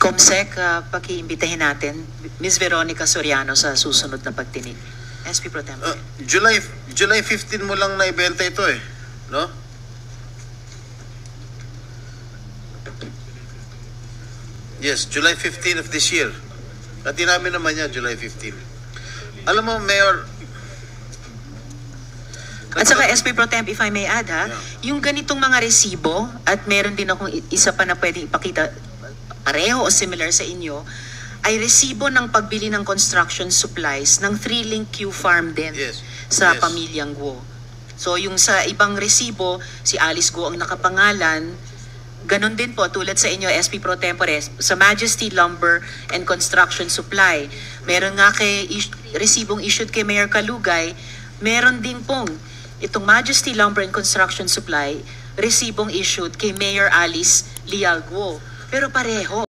Comsec, paki-imbitahin natin Ms. Veronica Soriano sa susunod na pagtinig. SP Pro Tempore. July 15 mo lang naibenta ito eh, no? Yes, July 15 of this year. At inamin naman niya, July 15. Alam mo, Mayor... At saka SP Pro Temp, if I may add yung ganitong mga resibo, at meron din akong isa pa na pwedeng ipakita, pareho o similar sa inyo, ay resibo ng pagbili ng construction supplies ng 3-link Q Farm din sa pamilyang Guo. So yung sa ibang resibo, si Alice Guo ang nakapangalan, ganon din po tulad sa inyo SP Pro Tempore, sa Majesty Lumber and Construction Supply. Meron nga resibong issued kay Mayor Kalugay, meron din pong itong Majesty Lumber and Construction Supply, resibong issued kay Mayor Alice Leal Guo. Pero pareho.